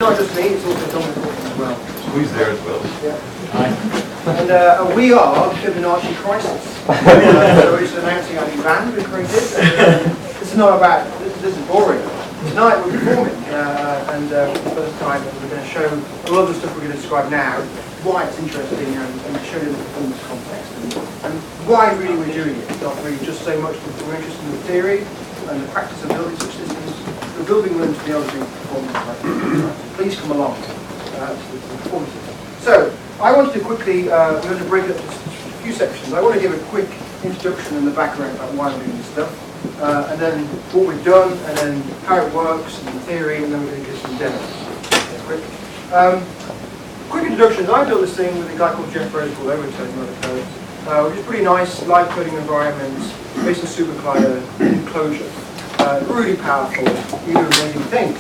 Not just me, it's also Dominic Orchard as well. Who's there as well? Yeah. Hi. And we are Fibonacci Crisis. So it's announcing our new band we created. This is not about, this is boring. Tonight we're performing, and for the first time we're going to show a lot of the stuff we're going to describe now, why it's interesting, and show you the performance context, and why really we're doing it. It's not really just so much that we're interested in the theory and the practice of building such systems. We're building them to be able to do performance like this. Please come along to the performance system. So, I wanted to quickly, we're going to break it up into a few sections. I want to give a quick introduction and the background about why we're doing this stuff. And then what we've done, and then how it works, and the theory, and then we're going to get some demos. Quick. Quick introduction. I built this thing with a guy called Jeff Rose called Overtone and other code, which is pretty nice, live coding environments, based on supercluster, enclosure. Really powerful, you do amazing things.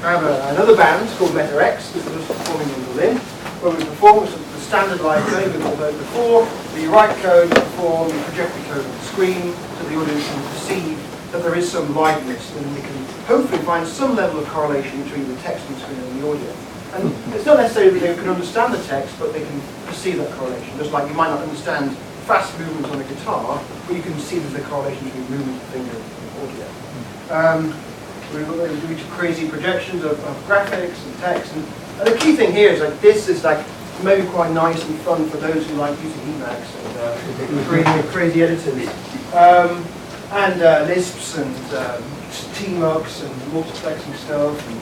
I have another band called MetaX, this is performing in Berlin, where we perform the standard live coding we've all heard before. You write code, you perform, you project the code on the screen, so the audience can perceive that there is some liveness, and we can hopefully find some level of correlation between the text on the screen and the audio. And it's not necessarily that they can understand the text, but they can perceive that correlation. Just like you might not understand fast movement on a guitar, but you can see there's a correlation between movement of the finger and audio. We do crazy projections of graphics and text, and the key thing here is like this is like maybe quite nice and fun for those who like using Emacs and creating crazy editors, and Lisps and tmux and multiplexing stuff and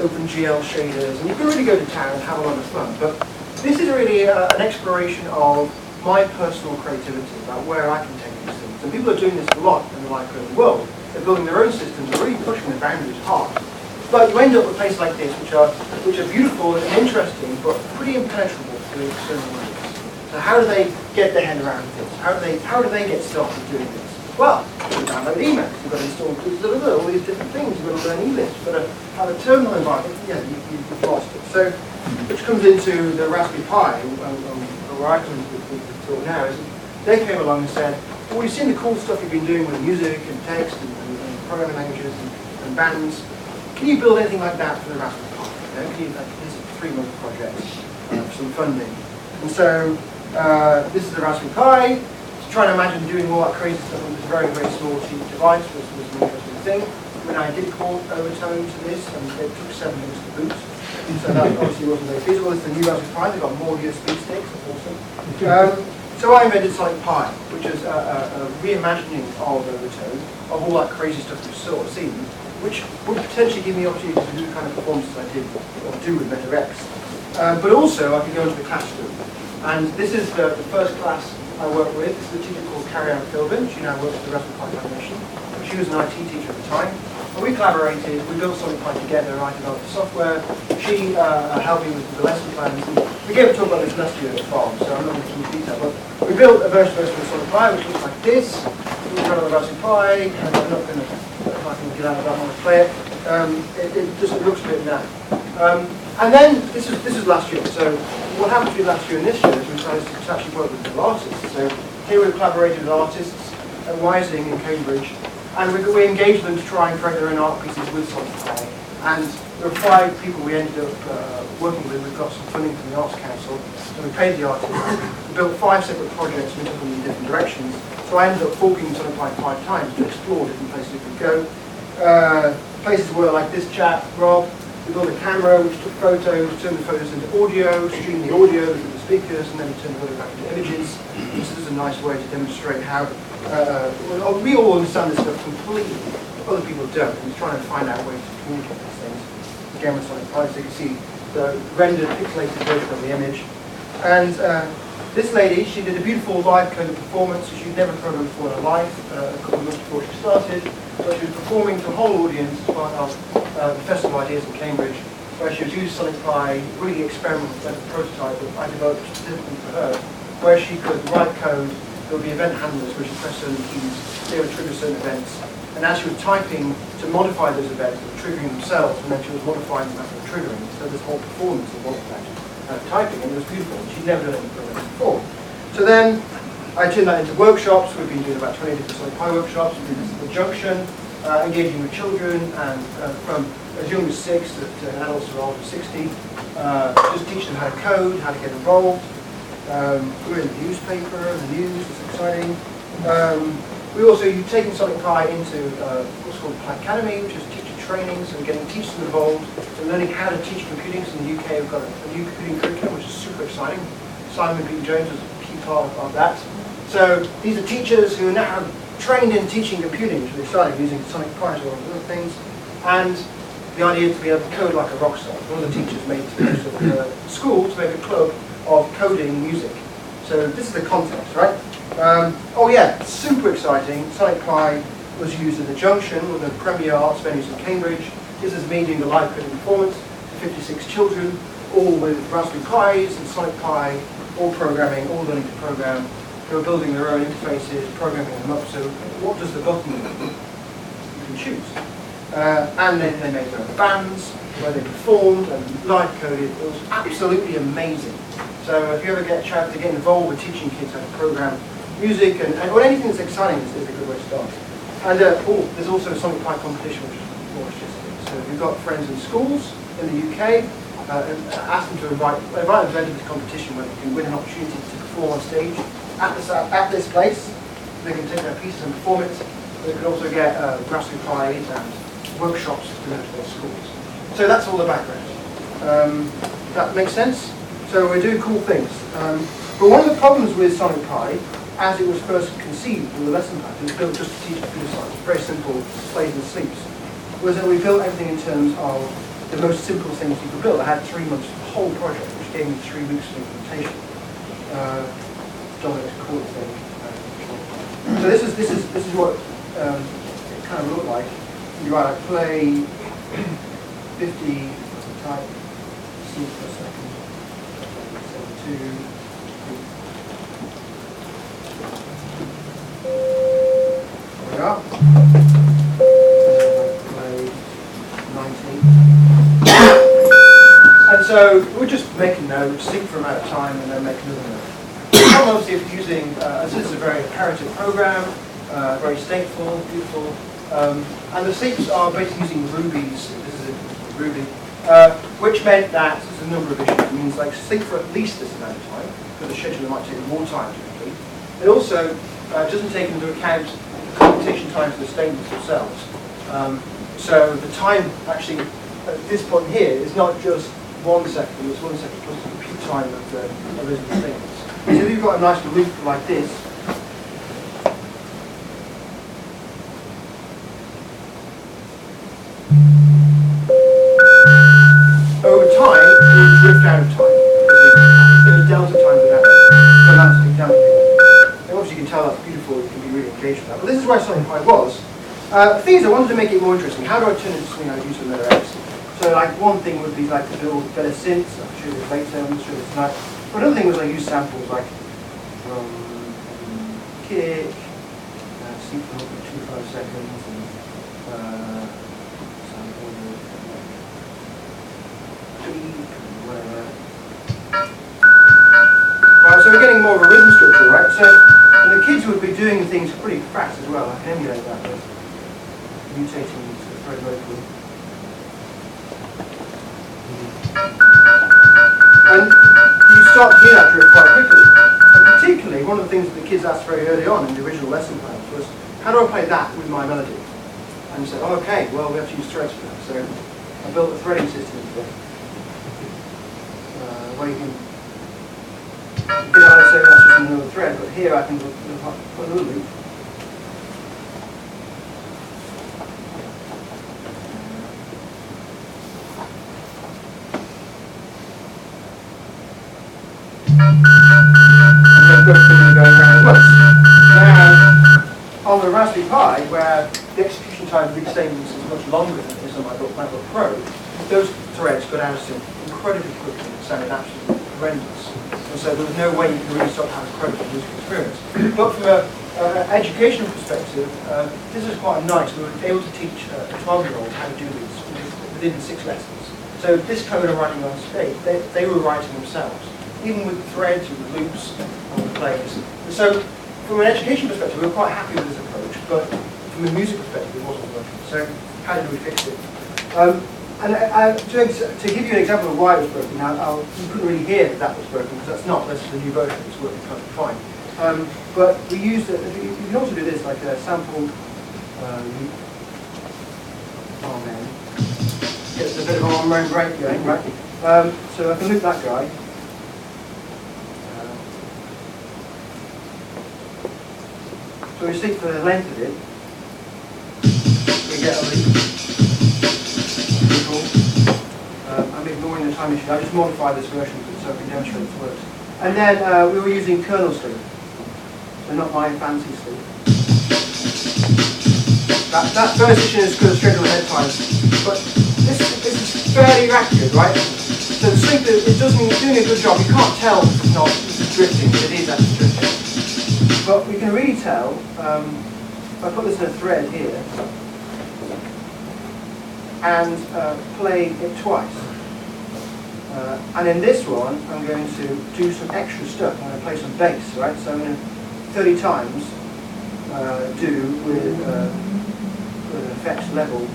OpenGL shaders, and you can really go to town and have a lot of fun. But this is really an exploration of my personal creativity about where I can take these things. And people are doing this a lot in the live coding world. They're building their own systems, they're really pushing the boundaries hard. But you end up with places like this, which are beautiful and interesting, but pretty impenetrable to the external audience. So how do they get their head around this? How do they get started doing this? Well, you download Emacs, you've got to install all these different things, you've got to learn English, you've got to have a terminal environment. Yeah, you've lost it. So, which comes into the Raspberry Pi, where I come into the talk now, is they came along and said, well, we've seen the cool stuff you've been doing with music and text and programming languages and bands. Can you build anything like that for the Raspberry Pi? You know, this is a 3-month project for some funding. And so this is the Raspberry Pi. Trying to imagine doing all that crazy stuff on this very, very small, cheap device was an interesting thing. When I did port Overtone to this, and it took 7 minutes to boot. So that obviously wasn't very feasible. It's the new Raspberry Pi. They've got more USB sticks. That's awesome. So I invented Sonic Pi, which is a reimagining of Overtone, of all that crazy stuff we've sort of seen, which would potentially give me the opportunity to do the kind of performances I did, or do with MetaX. But also, I could go into the classroom. And this is the first class I work with. This is a teacher called Carrie-Anne Philbin. She now works at the Raspberry Pi Foundation. She was an IT teacher at the time. And we collaborated, we built Sonic Pi together, I developed the software. She helped me with the lesson plans. We gave a talk about this last year at the farm, so I'm not going to go into detail. But we built a version of Sonic Pi, which looks like this. We run on the Raspberry Pi, and I'm not going to, if I can get out of that one and play it. It looks a bit naff. And then, this is last year. So what happened between last year and this year is we decided to actually work with artists. So here we've collaborated with artists at Rising in Cambridge, and we engaged them to try and create their own art pieces with Sonic Pi. And there were 5 people we ended up working with. We've got some funding from the Arts Council, so we paid the artists. We built 5 separate projects, we took them in different directions. So I ended up forking Sonic Pi 5 times to explore different places we could go. Places were like this chap, Rob. We built a camera which took photos, turned the photos into audio, streamed the audio into the speakers, and then we turned the audio back into images. This is a nice way to demonstrate how we all understand this stuff completely. Other people don't, and we're trying to find out ways to communicate these things. Again, with Sonic Pi, so you can see the rendered, pixelated version of the image. And this lady, she did a beautiful live coded performance, so she'd never programmed before in her life, a couple of months before she started. So she was performing to a whole audience as part of the Festival of Ideas in Cambridge, where she was using Sonic Pi, really experiment with a prototype that I developed specifically for her, where she could write code. There would be event handlers where she pressed certain keys, they would trigger certain events. And as she was typing to modify those events, they were triggering themselves, and then she was modifying them after triggering. So this whole performance involved typing, and it was beautiful. She'd never done any programming before. So then I turned that into workshops. We've been doing about 20 different Sonic Pi workshops. We've been at the Junction, engaging with children, and from as young as 6 to adults who are older than 60. Just teach them how to code, how to get involved. We're in the newspaper, the news, it's exciting. You've taken Sonic Pi into what's called Pi Academy, which is teacher training, so we're getting teachers involved and learning how to teach computing. So in the UK, we've got a new computing curriculum, which is super exciting. Simon Peter-Jones was a key part of that. So these are teachers who are now trained in teaching computing, which is exciting, using Sonic Pi as well as other things. And the idea is to be able to code like a rock star. One of the teachers made a school to make a club of coding music. So this is the context, right? Super exciting. Sonic Pi was used as a junction with the premier arts venues in Cambridge. This is me doing the live coding performance to 56 children, all with Raspberry Pis and Sonic Pi, all programming, all learning to program. They were building their own interfaces, programming them up. So what does the button mean? You can choose. And then they made their own bands where they performed and live coded. It was absolutely amazing. So if you ever get a chance to get involved with teaching kids how to program music and anything that's exciting is a good way to start. And there's also a Sonic Pi competition, which is more artistic. So if you've got friends in schools in the UK, ask them to invite them to enter this competition where they can win an opportunity to perform on stage at this place. They can take their pieces and perform it. They can also get Raspberry Pis and workshops to go to their schools. So that's all the background. That makes sense? So we're doing cool things. But one of the problems with Sonic Pi, as it was first conceived in the lesson plan, it was built just to teach computer science, very simple, plays and sleeps, was that we built everything in terms of the most simple things you could build. I had 3 months for the whole project, which gave me 3 weeks of implementation. Dominic's cool thing. So this is what it kind of looked like. You write play 50 type sleep per second. 2. There we are. Play 19. And so we're just making notes, sync for amount of time, and then make another note. Obviously, if you're using, this is a very imperative program, very stateful, beautiful, and the sleeps are basically using Ruby's. This is Ruby. Which meant that there's a number of issues. It means like sleep for at least this amount of time, because the scheduler might take more time to complete. It also doesn't take into account the computation times of the statements themselves. So the time actually at this point here is not just 1 second, it's 1 second plus the compute time of the original statements. So if you've got a nice loop like this, over time, it will drift out of time. There's delta time without the elastic delta. And obviously you can tell that's beautiful, you can be really engaged with that. But this is where Sonic Pi was. The thing is, I wanted to make it more interesting. How do I turn it into something I use with letter X? So like one thing would be like to build better synths, I'll show you this later, I'm going to show this tonight. But another thing was I use samples like from kick, sync for 25 seconds, and sample whatever. Right, so we're getting more of a rhythm structure, right? So, and the kids would be doing things pretty fast as well. I can emulate that with mutating very locally. And you start to hear that drift quite quickly. And particularly, one of the things that the kids asked very early on in the original lesson plans was, how do I play that with my melody? And you said, oh, okay, well, we have to use threads for that. So I built a threading system for where you can either say that's just another thread, but here I can put another loop. And then both things going around at once. Now, on the Raspberry Pi, where the execution time of these statements is much longer than it is on my MacBook Pro, those threads got out of sync incredibly quickly and sounded absolutely horrendous. And so there was no way you could really start having credit for the musical experience. But from an educational perspective, this is quite nice. We were able to teach a 12-year-old how to do these within 6 lessons. So this code I'm writing on stage, they were writing themselves, even with threads, with loops, and with plays. And so from an education perspective, we were quite happy with this approach, but from a music perspective, it wasn't working. So how did we fix it? And to give you an example of why it was broken, now you couldn't really hear that that was broken because that's not. This is the new version. It's working kind of fine. But we used it. You can also do this like a sample. Oh man, gets a bit of an on-road break going, right? So I can loop that guy. So we see for the length of it, we get a loop. I'm ignoring the time issue. I just modified this version so I can demonstrate it works. And then we were using kernel sleep, so not my fancy sleep. That first edition is good schedule ahead time, but this is fairly accurate, right? So the sleep is doing a good job. You can't tell this is drifting, but it is actually drifting. But we can really tell, if I put this in a thread here, and play it twice. And in this one, I'm going to do some extra stuff. I'm going to play some bass, right? So I'm going to 30 times do with an effects level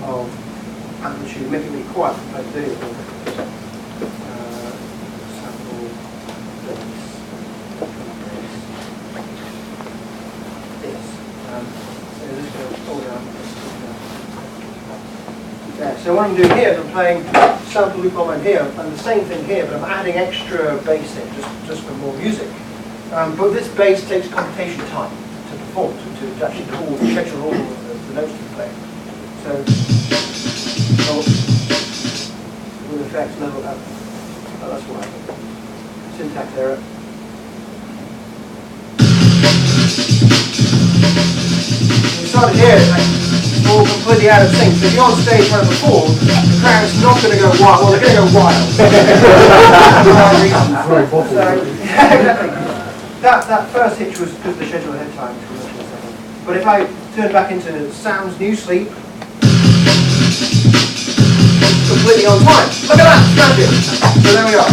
of amplitude, make it really quiet to play the video. Sample bass. This. So this goes all down. Yeah, so what I'm doing here is I'm playing sample loop on here, and the same thing here, but I'm adding extra bass in just for more music. But this bass takes computation time to perform, to actually call, schedule all of the notes to play. So, with effects level up. Oh, that's why. Syntax error. You started here, it's all completely out of sync. So if you're on stage trying to perform, the crowd's not going to go wild. Well, they're going to go wild. So, yeah, exactly. That first hitch was because of the schedule ahead time. But if I turn back into Sam's new sleep, completely on time. Look at that, magic. So there we are.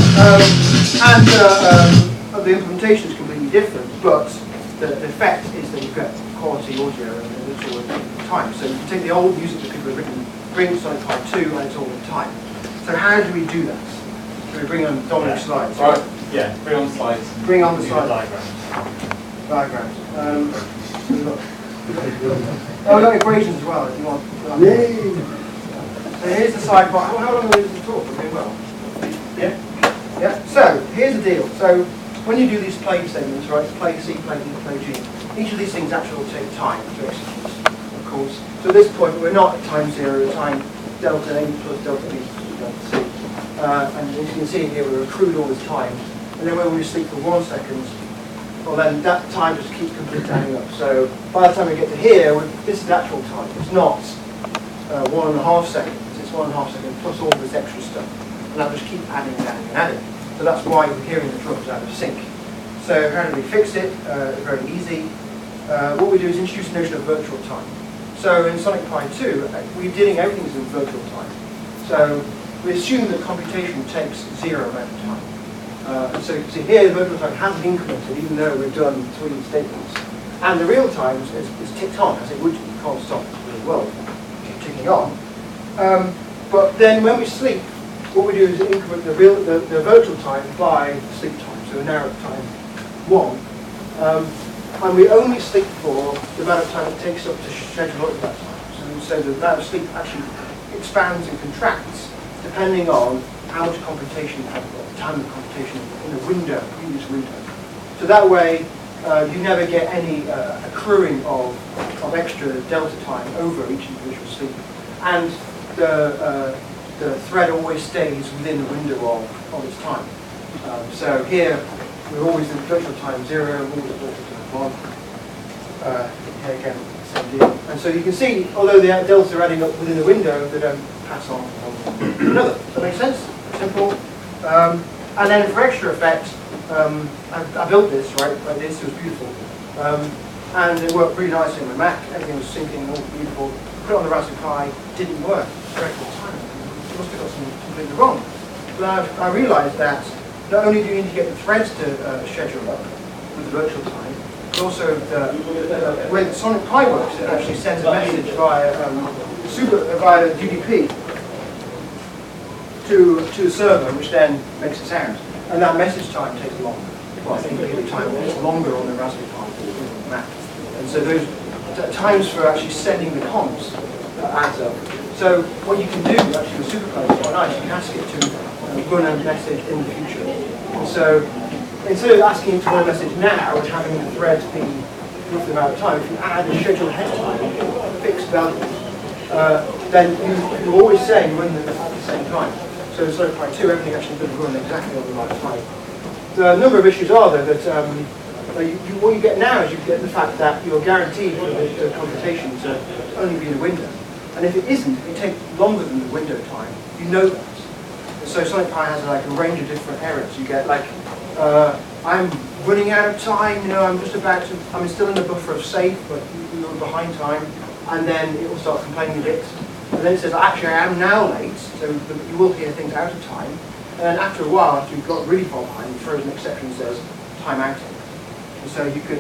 The implementation is completely different, but the effect is that you get quality audio and it's all in time. So you can take the old music that people have written, bring Sonic Pi 2, and it's all in time. So how do we do that? Do we bring on Dominic's slides? Right. Yeah, bring on the slides. Bring on the slides. Diagrams. We've got equations as well if you want. Yay! So here's the sidebar. How long are we talk? We're doing well. Yeah. Yeah. So here's the deal. So when you do these play statements, right? Play C, play D, play G. Each of these things actually will take time to execute, of course. So at this point, we're not at time 0, time delta A plus delta B plus delta C. And as you can see here, we've accrued all this time. And then when we sleep for 1 second, well then that time just keeps completely adding up. So by the time we get to here, this is actual time. It's not 1.5 seconds. It's 1.5 seconds plus all this extra stuff. And that'll just keep adding and adding and adding. So that's why we're hearing the drums out of sync. So how do we fix it? Very easy. What we do is introduce the notion of virtual time. So in Sonic Pi 2, we're dealing everything's in virtual time. So we assume that computation takes 0 amount of time. And so you can see here the virtual time hasn't incremented even though we've done 3 statements. And the real time is ticked on as it would be. You can't stop really well. Keep ticking on. But then when we sleep, what we do is increment the virtual time by sleep time. So we narrow time 1. And we only sleep for the amount of time it takes up to schedule up that time. So the amount of sleep actually expands and contracts depending on how much computation you have, time of computation in the window, previous window. So that way, you never get any accruing of extra delta time over each individual sleep. And the thread always stays within the window of its time. So here, we're always in virtual time 0, always virtual time 1. Here again, same deal. And so you can see, although the deltas are adding up within the window, they don't pass on from one to another. Does that make sense? Simple. And then for extra effect, I built this, right, like this, it was beautiful. And it worked really nicely on the Mac, everything was syncing, all beautiful. Put it on the Raspberry Pi, didn't work. Very good time. It must have got something completely wrong. But I realized that not only do you need to get the threads to schedule up with the virtual time, but also when Sonic Pi works, it actually sends a message via UDP to the server, which then makes a sound. And that message time takes longer. Well, I think the time is longer on the Raspberry Pi than on the Mac. And so those times for actually sending the comms adds up. So what you can do actually with SuperCode is quite nice. You can ask it to run a message in the future. And so instead of asking it to run a message now and having the threads be roughly amount of time, if you add a schedule ahead of time, fixed values, then you always say run them at the same time. So in Sonic Pi 2, everything actually does run exactly on the right time. The number of issues are though that what you get now is you get the fact that you're guaranteed for the computation to only be in a window. And if it isn't, if it takes longer than the window time, you know that. And so Sonic Pi has like a range of different errors. You get like, I'm running out of time, I'm still in the buffer of safe, but you're behind time, and then it will start complaining a bit. And then it says, actually I am now late, so you will hear things out of time. And then after a while, after you've got really far behind, it throws an exception and says, time outing. And so you can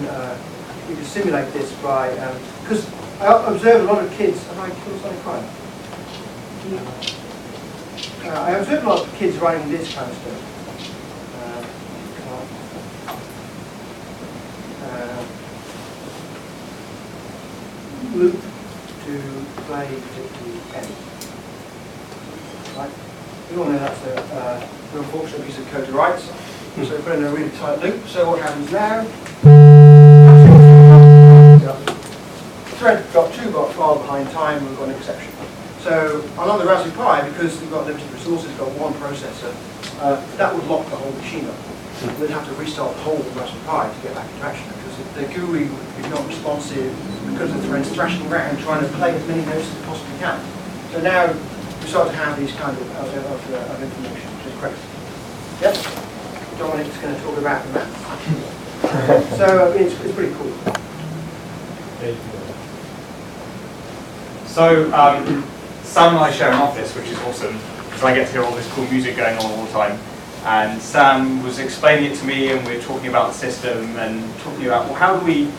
simulate this by, because I observe a lot of kids, have I killed Sonic Pi? I observe a lot of kids writing this kind of stuff. Loop to play particularly end. Right? We all know that's an unfortunate piece of code to write. So we put in a really tight loop. So what happens now? Thread got 2 bar far behind time, we've got an exception. So on the Raspberry Pi, because we've got limited resources, we've got one processor, that would lock the whole machine up. We'd have to restart the whole Raspberry Pi to get back into action, because if the GUI is not responsive, because the thread's thrashing around trying to play as many notes as it possibly can. So now we start to have these kind of information, which is great. Yep. Dominic's going to talk about the maths. So it's pretty cool. So Sam and I share an office, which is awesome, because I get to hear all this cool music going on all the time. And Sam was explaining it to me, and we were talking about the system and talking about, well, how do we,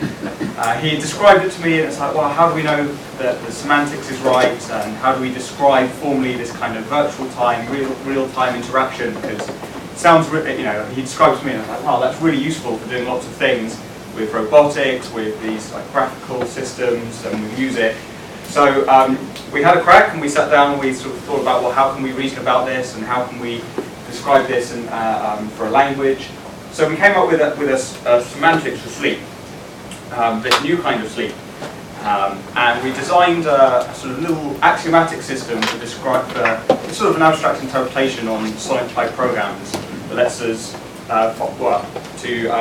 he described it to me, and it's like, well, how do we know that the semantics is right, and how do we describe formally this kind of virtual time, real-time interaction, because it sounds, he described it to me, and I was like, wow, that's really useful for doing lots of things with robotics, with these like graphical systems, and with music. So we had a crack, and we sat down, and we sort of thought about, well, how can we reason about this, and how can we describe this for a language. So we came up with a semantics for sleep, this new kind of sleep. And we designed a sort of little axiomatic system to describe it's sort of an abstract interpretation on Sonic Pi programs that lets us to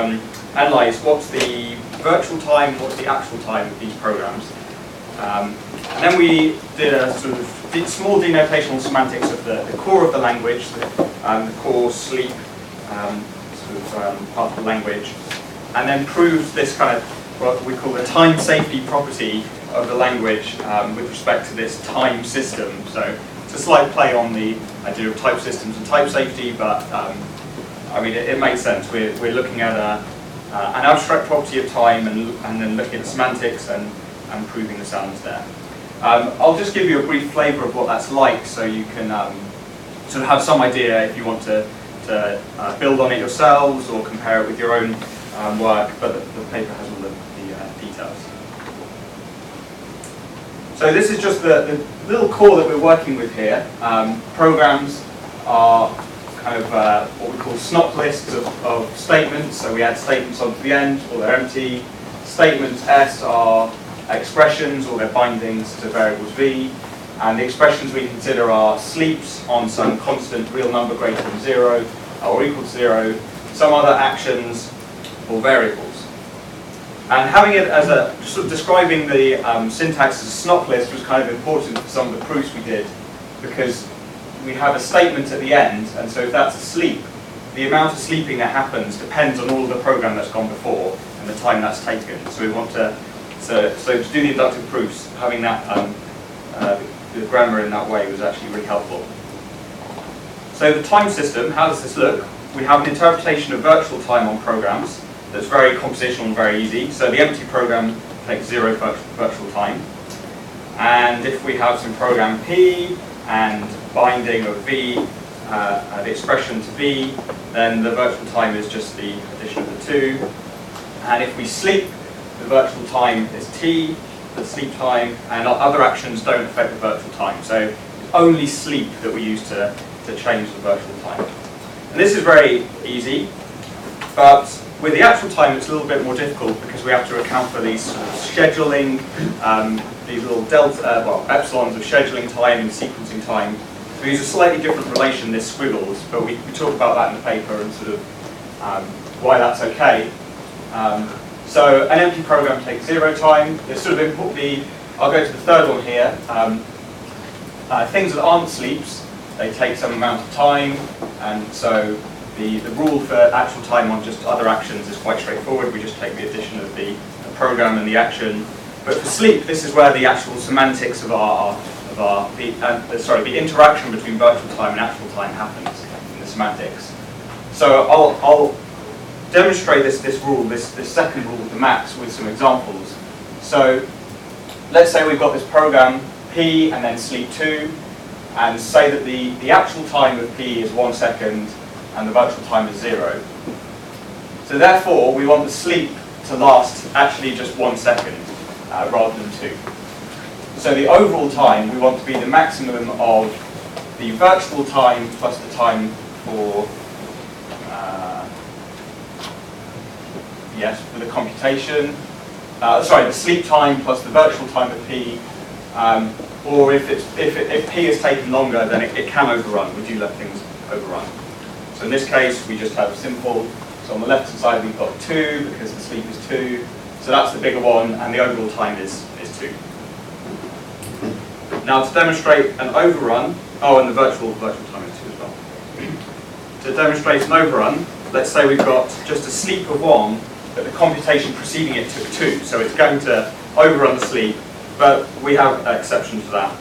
analyze what's the virtual time, what's the actual time of these programs. And then we did a sort of small denotational semantics of the core of the language, the core sleep part of the language, and then proved this kind of what we call the time safety property of the language with respect to this time system. So it's a slight play on the idea of type systems and type safety, but I mean it makes sense. We're looking at an abstract property of time and then looking at the semantics and proving the sounds there. I'll just give you a brief flavour of what that's like, so you can sort of have some idea if you want to build on it yourselves or compare it with your own work, but the paper has all the details. So this is just the little core that we're working with here. Programs are kind of what we call snop lists of statements, so we add statements onto the end, or they're empty. Statements S are expressions, or they're bindings to variables V, and the expressions we consider are sleeps on some constant real number greater than 0 or equal to 0, some other actions or variables. And having it as a sort of describing the syntax as a snop list was kind of important for some of the proofs we did, because we have a statement at the end, and so if that's a sleep, the amount of sleeping that happens depends on all of the program that's gone before and the time that's taken. So we want to So to do the inductive proofs, having that the grammar in that way was actually really helpful. So the time system, how does this look? We have an interpretation of virtual time on programs that's very compositional and very easy. So the empty program takes 0 virtual time. And if we have some program P and binding of V, the expression to be, then the virtual time is just the addition of the 2. And if we sleep, the virtual time is t, the sleep time, and our other actions don't affect the virtual time. So it's only sleep that we use to change the virtual time. And this is very easy, but with the actual time it's a little bit more difficult because we have to account for these sort of scheduling, these little epsilons of scheduling time and sequencing time. We use a slightly different relation, this squiggles, but we talk about that in the paper and sort of why that's okay. So an empty program takes 0 time. There's sort of important. I'll go to the third one here. Things that aren't sleeps, they take some amount of time, and so the rule for actual time on just other actions is quite straightforward. We just take the addition of the program and the action. But for sleep, this is where the actual semantics of the interaction between virtual time and actual time happens in the semantics. So I'll demonstrate this rule, this second rule of the max with some examples. So let's say we've got this program p and then sleep 2, and say that the actual time of p is 1 second and the virtual time is 0. So therefore we want the sleep to last actually just 1 second rather than 2. So the overall time we want to be the maximum of the virtual time plus the time for for the computation. The sleep time plus the virtual time of p. Or if p is taken longer, then it can overrun. We do let things overrun. So in this case, we just have simple. So on the left-hand side, we've got 2 because the sleep is 2. So that's the bigger one, and the overall time is 2. Now to demonstrate an overrun, and the virtual time is 2 as well. To demonstrate an overrun, let's say we've got just a sleep of 1, but the computation preceding it took 2. So it's going to overrun the sleep, but we have exceptions to that.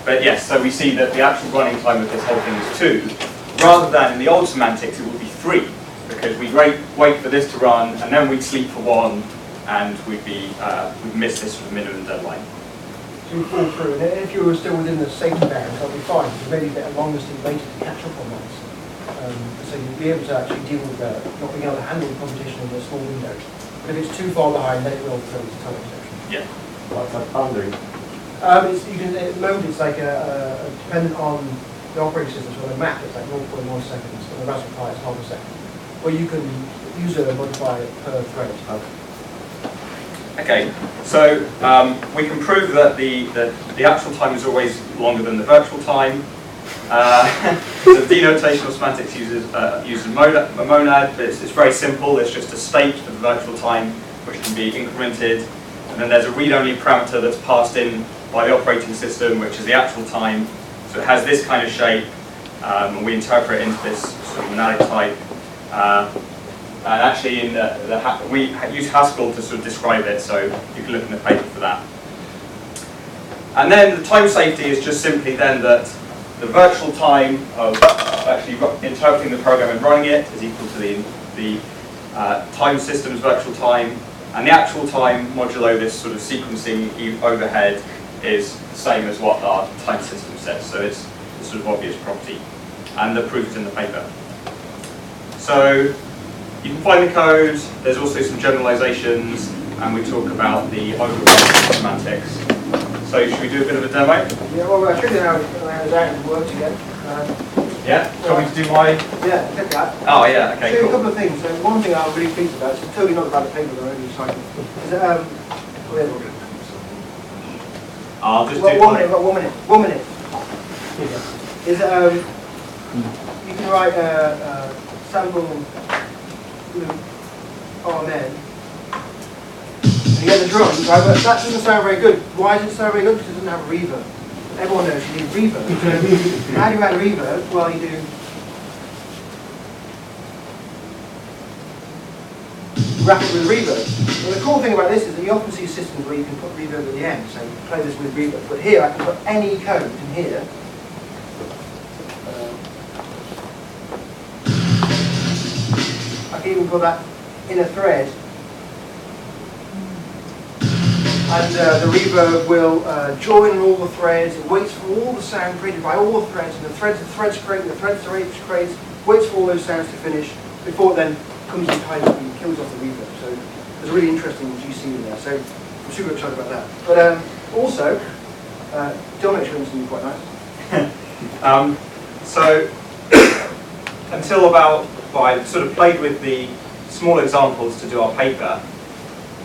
But yes, so we see that the actual running time of this whole thing is 2, rather than in the old semantics it would be 3, because we'd wait for this to run, and then we'd sleep for 1, and we'd miss this sort of minimum deadline. So you fall through, and if you were still within the safety bounds, that'll be fine. It's maybe a bit longer still later to catch up on that. So you'll be able to actually deal with not being able to handle the computation in a small window. But if it's too far behind, then it will throw into time exception. Yeah. What's that boundary? At the moment it's like dependent on the operating system. So on a Mac it's like 0.1 seconds, on a Raspberry Pi it's half a second. Or you can use a modifier per thread. Okay, so we can prove that the actual time is always longer than the virtual time. So denotational semantics uses a monad, but it's very simple. It's just a state of the virtual time which can be incremented, and then there's a read-only parameter that's passed in by the operating system, which is the actual time. So it has this kind of shape, and we interpret it into this sort of monadic type. And actually, we use Haskell to sort of describe it, so you can look in the paper for that. And then the time safety is just simply then that the virtual time of actually interpreting the program and running it is equal to the time system's virtual time, and the actual time modulo this sort of sequencing overhead is the same as what our time system says. So it's a sort of obvious property, and the proof is in the paper. So you can find the code. There's also some generalizations, and we talk about the overrun semantics. So should we do a bit of a demo? Yeah, well, I should know how it out and works again. Yeah? Do you want me to do my... Yeah, check that. Oh, yeah, okay, So cool. a couple of things. So one thing I'm really pleased about, it's totally not about the paper that I'm only citing, is that, I'll just do one minute. Is that, you can write sample RMN, and you get the drums, right? But that doesn't sound very good. Why does it sound very good? Because it doesn't have a reverb. Everyone knows you need reverb. How do you add reverb? Well, you do wrap it with reverb. Well, the cool thing about this is that you often see systems where you can put reverb at the end, so you play this with reverb. But here, I can put any code in here. I can even put that in a thread. And the reverb will join all the threads. It waits for all the sound created by all the threads, and the threads create, the threads creates, waits for all those sounds to finish before it then comes and ties up and kills off the reverb. So there's a really interesting GC in there. So I'm super excited about that. But also, Dominic's going to be quite nice. So until about, well, I sort of played with the small examples to do our paper,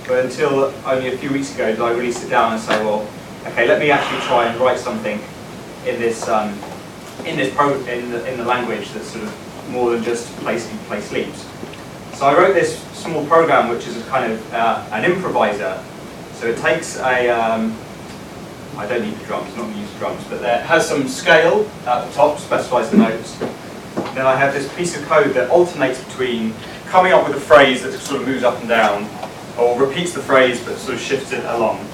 but until only a few weeks ago did I really sit down and say, well, okay, let me actually try and write something in this in the language that's sort of more than just play sleeps. So I wrote this small program which is a kind of an improviser. So it takes a I don't need the drums, I'm not going to use drums, but it has some scale at the top, specifies the notes. Then I have this piece of code that alternates between coming up with a phrase that sort of moves up and down, or repeats the phrase but sort of shifts it along.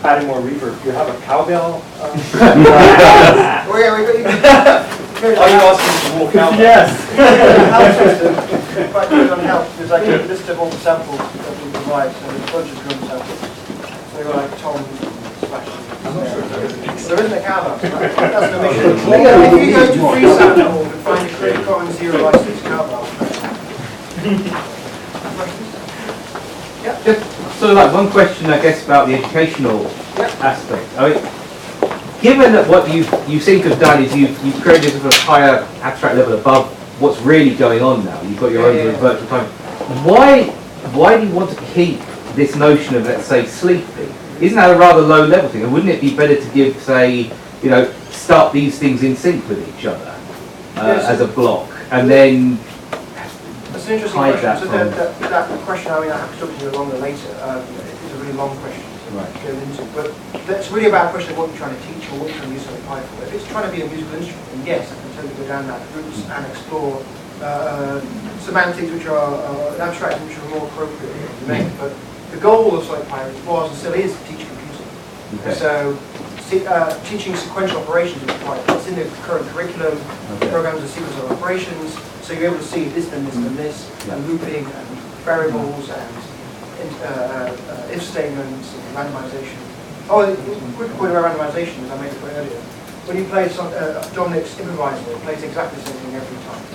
Adding more reverb. Do you have a cowbell? Oh yeah, Are you asking for more cowbell? Yes. Help system. Quite good on help. There's like a list of all the samples that we provide, so there's a bunch of drum samples. So you've got like Tom Splash. There isn't a cowbell. That's the mission. If you go to freesound.org and find a Creative Commons Zero license cowbell. Yeah. Just sort of like one question, I guess, about the educational aspect. I mean, given that what you seem to have done is you've created a sort of higher abstract level above what's really going on now. You've got your own virtual time. Why do you want to keep this notion of, let's say, sleeping? Isn't that a rather low level thing? And wouldn't it be better to give, say, you know, start these things in sync with each other as a block, and then that's an interesting question. So that question, I mean, I have to talk to you longer later. It's a really long question to go into, but that's really about a question of what you're trying to teach or what you're trying to use something high for. If it's trying to be a musical instrument, then yes, I can totally go down that route and explore semantics, which are abstract, which are more appropriate in the domain. But the goal of Sonic Pirate was and still is to teach computing. Okay. So teaching sequential operations is required. It's in the current curriculum. Programs a sequence of operations. So you're able to see this, then this, then this, and looping, and variables, and if statements, and randomization. Oh, a quick point about randomization, as I made the point earlier. When you play Dominic's improviser, it plays exactly the same thing every time.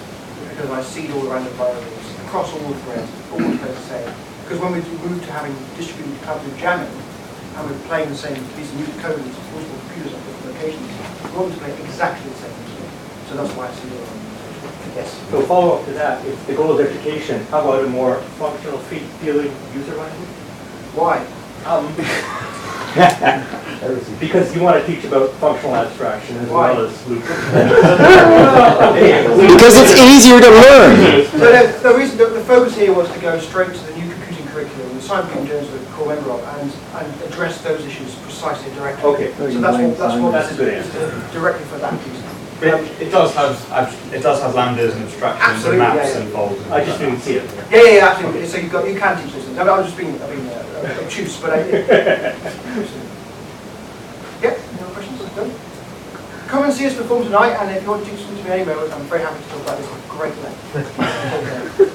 Because I seed all the random variables across all the threads, always plays the same. Because when we move to having distributed collaborative jamming, and we're playing the same piece of new code with multiple computers on different locations, we want to play exactly the same thing. So that's why I see it. Yes. So follow up to that, if the goal is education, how about a more functional feeling user language? Why? Because you want to teach about functional abstraction as well as loop. Because it's easier to learn. So the reason, the focus here was to go straight to the new computing curriculum, the Simon Computing Jones are a core member of, and address those issues precisely directly. Okay. So that's a good answer. Directly for that piece. It does have lambdas and abstractions and maps and folders. I just didn't see it. Yeah, absolutely. So you can teach those things. I was just being obtuse, but yeah. No questions? Done. Come and see us perform tonight, and if you want to do something to me anyway, I'm very happy to talk about this. Great length.